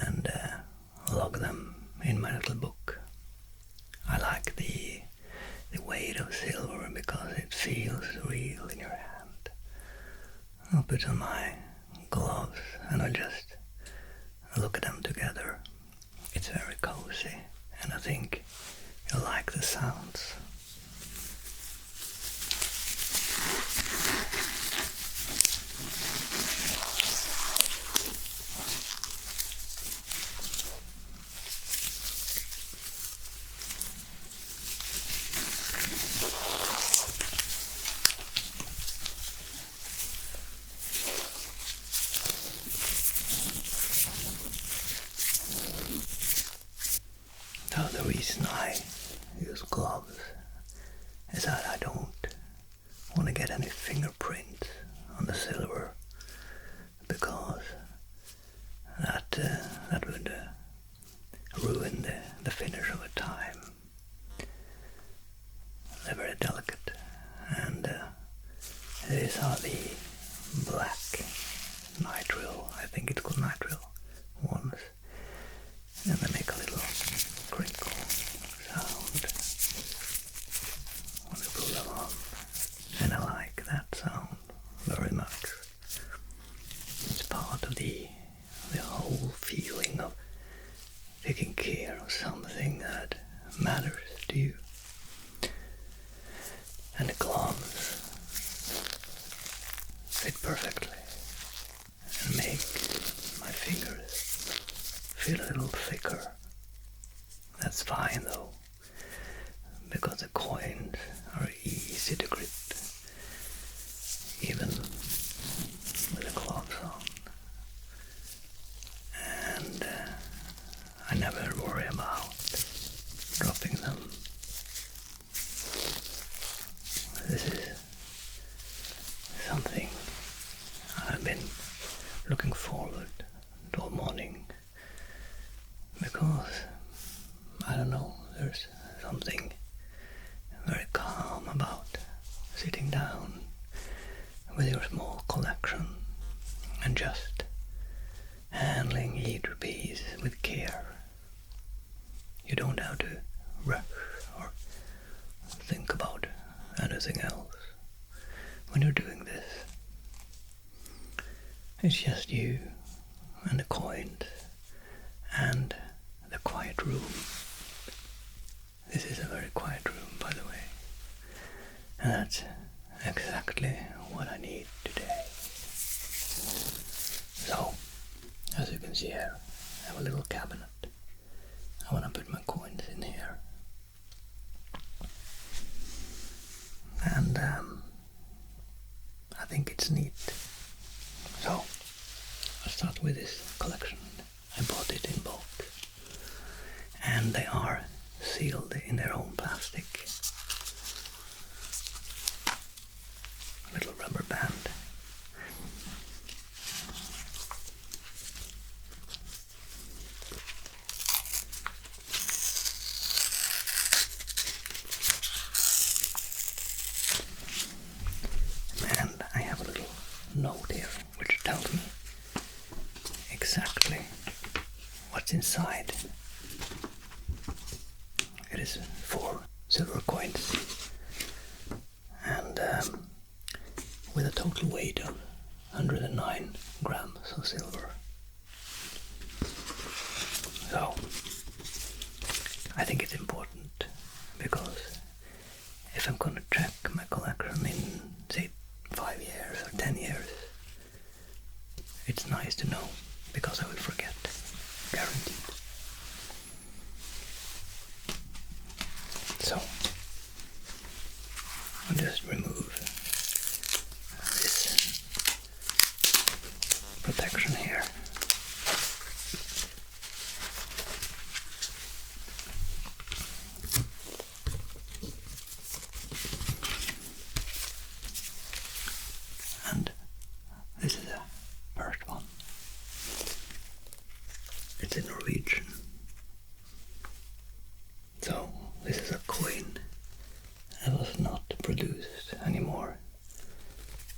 and log them in my little book. I like the weight of silver because it feels real in your hand. I'll put on my gloves and I'll just look at them together. It's very cozy, and I think you'll like the sounds. So the reason I use gloves is that I don't want to get any fingerprints on the silver, because that would ruin the finish of a time. They're very delicate, and these are the black nitrile, I think it's called nitrile ones, and they make a little crinkle sound when you pull them on, and I like that sound very much. It's part of the whole feeling of taking care of something that matters to you. And the gloves fit perfectly and make my fingers feel a little thicker. That's fine though, because the coins are easy to grip, even with the gloves on. And I never worry about dropping them. This is something I've been looking forward to all morning, because I don't know, there's something very calm about sitting down with your small collection and just handling each piece with care. You don't have to rush or think about anything else when you're doing this. It's just you and the coins and the quiet room. This is a very quiet room, by the way, and that's exactly what I need today. So, as you can see here, I have a little cabinet. I want to put my coins in here. And I think it's neat. So, I'll start with this collection. I bought it in bulk. And they are sealed in their own plastic. A little rubber band. And I have a little note here which tells me exactly what's inside. It is 4 silver coins, and with a total weight of 109 grams of silver. So I think it's important, because if I'm gonna check my collection in, say, 5 years or 10 years, it's nice to know, because I will forget, guaranteed. So, I'll just remove this protection here. And this is the first one. It's in Norwegian. So, this is a coin that was not produced anymore.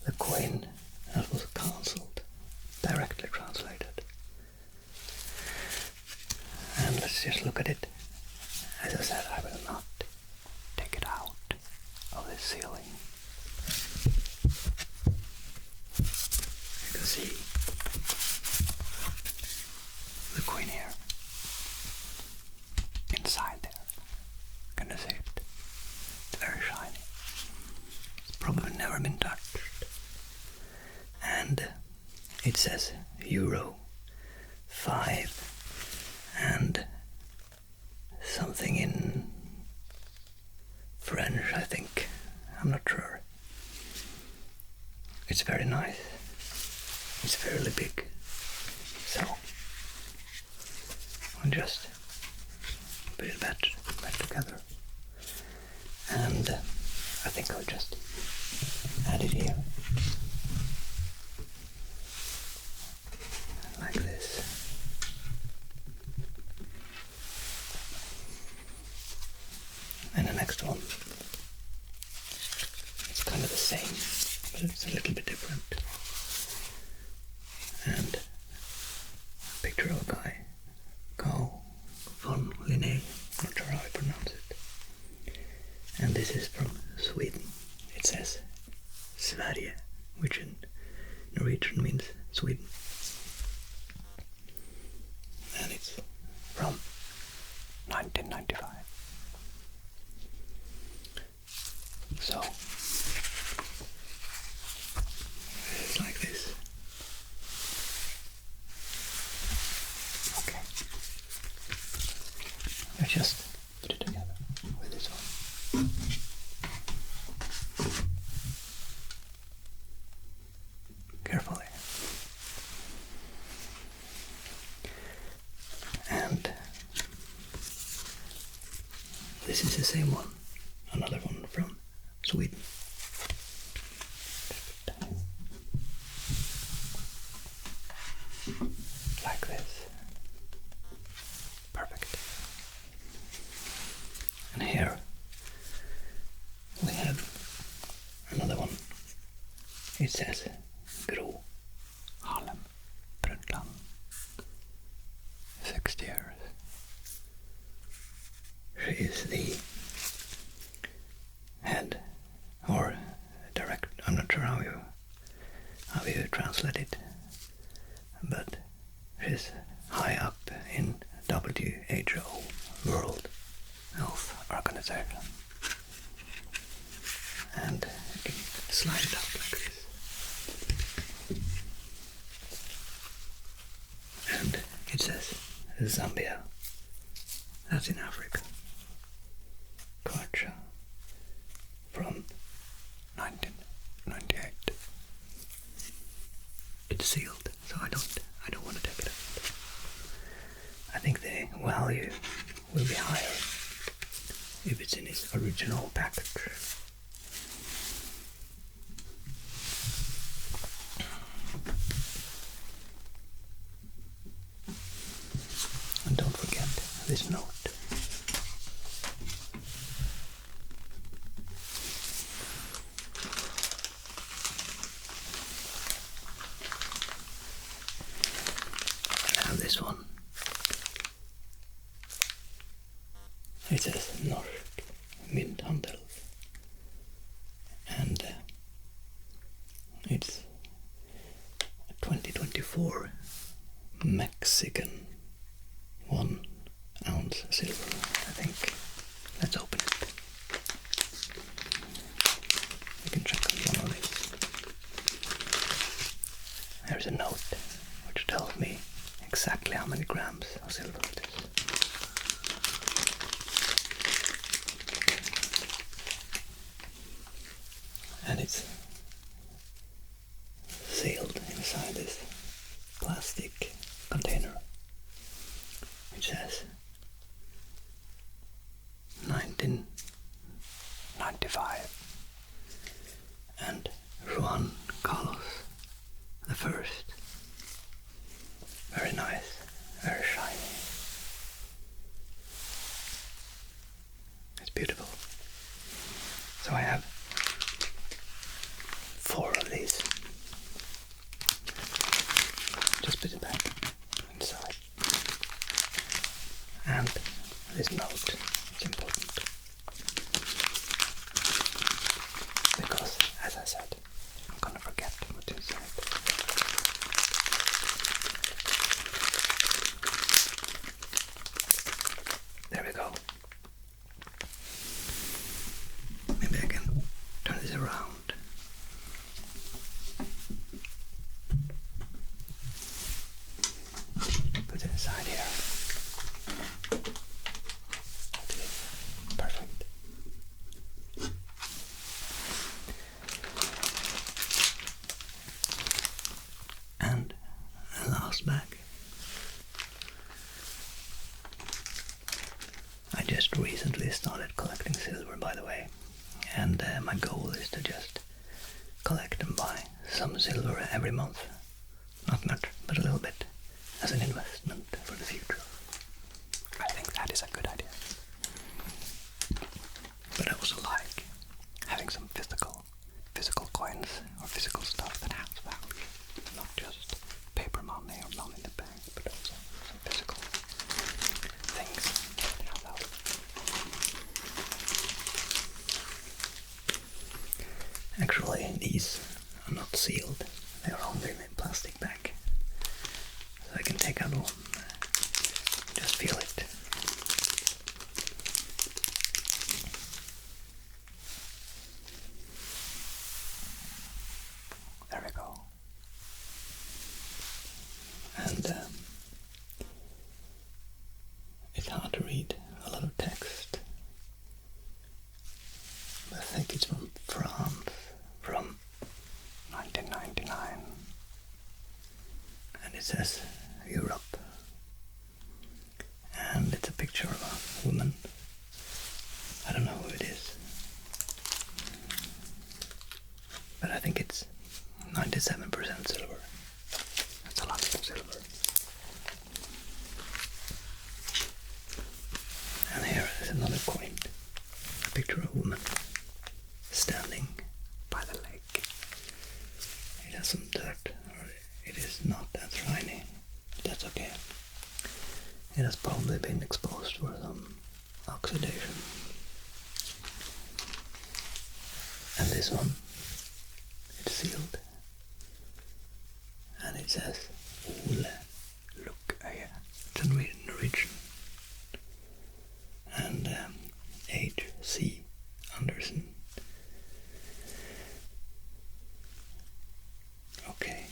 The coin that was cancelled, directly translated. let's just look at it. As I said, I will not take it out of the ceiling. You can see the queen here. Inside there. Can you see it? It's very shiny. It's probably never been touched. And it says Euro 5 and something in French, I think. I'm not sure. It's very nice. It's fairly big. So I'll just put it back together. And I think I'll just add it here. Like this. And the next one, it's kind of the same, but it's a little bit different. And a picture of a guy, Carl von Linné, not sure how I pronounce it. And this is from Sweden. It says Sverige, which in Norwegian means Sweden. And it's from 1995. So it's like this. Okay. Let's just put it together with this one. Carefully. And this is the same one. Another one from Sweden. Like this. Perfect. And here we have another one. It says Gro Harlem Brundtland. 60 years. She is the head or direct, I'm not sure how you translate it, but she's high up in WHO, World Health Organization. And you can slide it up like this. And it says Zambia. That's in Africa. Kwacha. From 1998. It's sealed, so I don't want to take it out. I think the value will be higher if it's in its original package. And don't forget this note. This one. It says Norsk Mynthandel. And it's 2024 Mexican 1 ounce silver, I think. Let's open it. You can check on one of these. There's a note which tells me exactly how many grams of silver it is. And it's sealed inside this plastic container, which says 1995 and Juan Carlos the First. Very nice, very shiny. It's beautiful. So I have 4 of these. Just put it back inside. And this note is important because, as I said, I'm gonna forget what's inside. There we go. Maybe I can turn this around. Put it inside here. Perfect. And a last bag. I just recently started collecting silver, by the way, and my goal is to just collect and buy some silver every month. Not much, but a little bit, as an investment for the future. I think that is a good idea. But I also like having some physical coins or physical stuff that has value. Not just paper money or money in the bank, but also some physical things that have value. Actually, these are not sealed. They are only in a plastic bag. So I can take out one. Just feel it. There we go. And it's hard to read a lot of text. I think it's from France, from 1999. And it says Europe. And it's a picture of a woman. I don't know who it is. But I think it's 97% silver. That's a lot of silver. And here is another coin. A picture of a woman standing by the lake. It has some dirt, or it is not that shiny. That's okay. It has probably been exposed for some oxidation. And this one, it's sealed. And it says, Ole, look here. It's in Norwegian. And H.C. Andersen. Okay.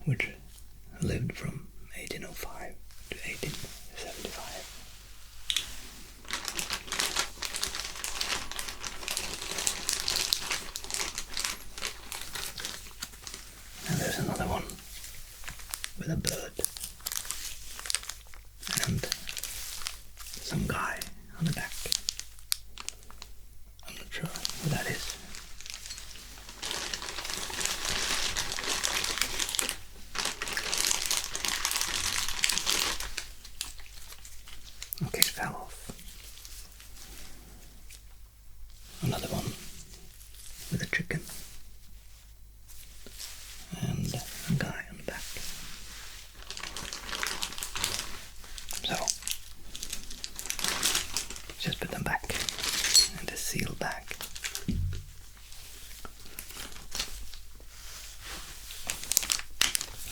Which lived from 1805 to 1875. And there's another one with a bird and some guy on the back. I'm not sure who that is. Okay, it fell off. Another one with a chicken and a guy on the back. So, just put them back in the sealed bag.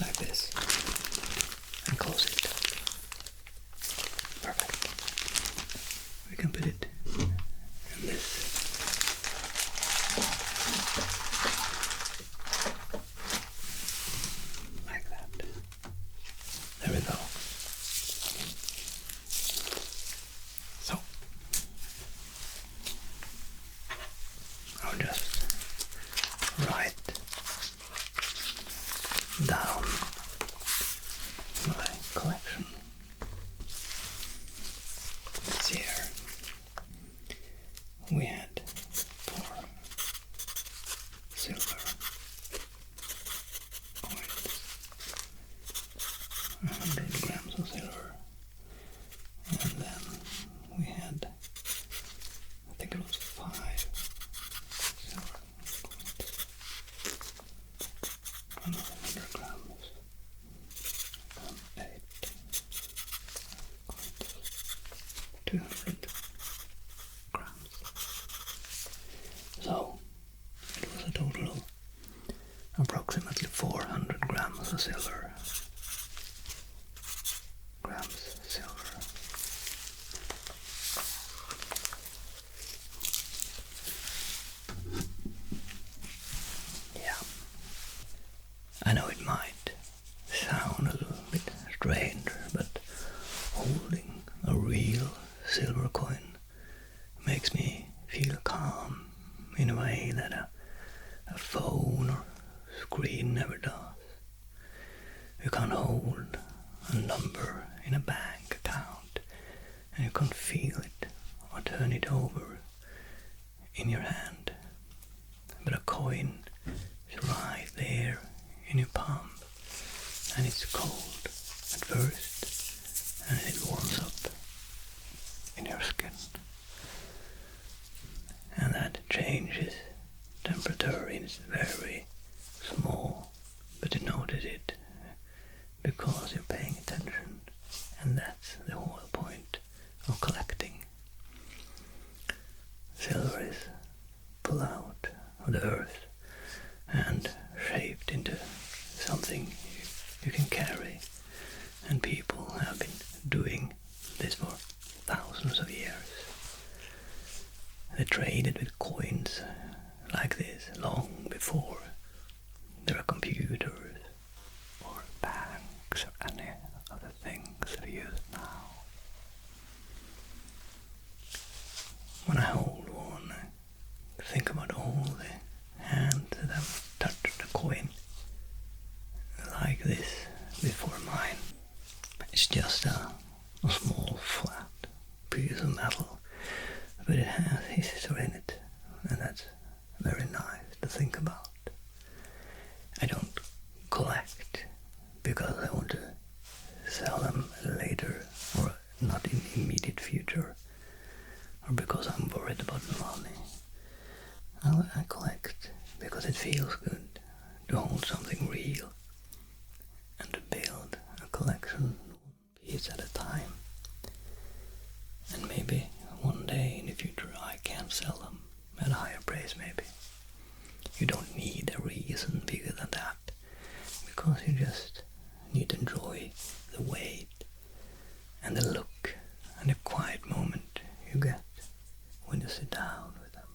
Like this. And close it. Perfect. We can put it in this. Like that. There we go. So, I'll just write down my collection. It's here. We had 4 silver coins, 100 grams 200 grams. So it was a total of approximately 400 grams of silver. Yeah. I know it might sound a little bit strange, but holding a real silver coin makes me feel calm in a way that a phone or screen never does. You can't hold a number in a bank account and you can't feel it or turn it over in your hand. But a coin is right there in your palm, and it's cold at first and it warms up in your skin. And that changes temperature is very small, but you notice it because you're paying attention, and that's the whole point of collecting. Silver is pulled out of the earth and shaped into something you can carry, and people have been doing this for thousands of years. They traded with coins like this long before there were computers or banks or any of the things that we use now. When I hold one, I think about all the hands that have touched the coin like this before mine. It's just a small flat piece of metal, but it has history in it, and that's very nice to think about. I don't collect because I want to sell them later or not in the immediate future, or because I'm worried about money. I collect because it feels good to hold something real and to build a collection piece at a time. And maybe one day in the future I can sell them at a higher price maybe. You don't need a reason bigger than that, because you just need to enjoy the weight and the look and the quiet moment you get when you sit down with them.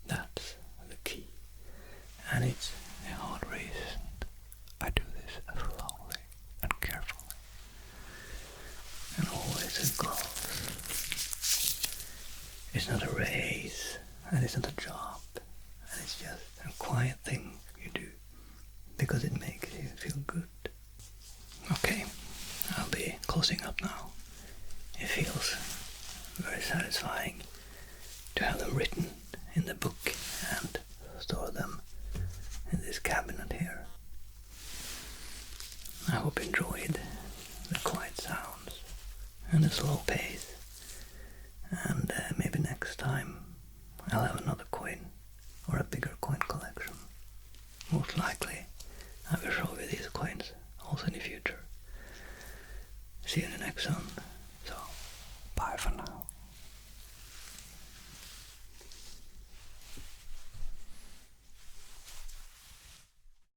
That's the key, and it's a hard reason. I do this slowly and carefully, and always with gloves. It's not a race, and it's not a job, and it's just a quiet thing you do because it makes you feel good. Okay, I'll be closing up now. It feels very satisfying to have them written in the book and store them in this cabinet here. I hope you enjoyed the quiet sounds and the slow pace, and maybe next time I'll have another coin or a bigger coin collection. Most likely I will show you these coins also in the future. See you in the next one.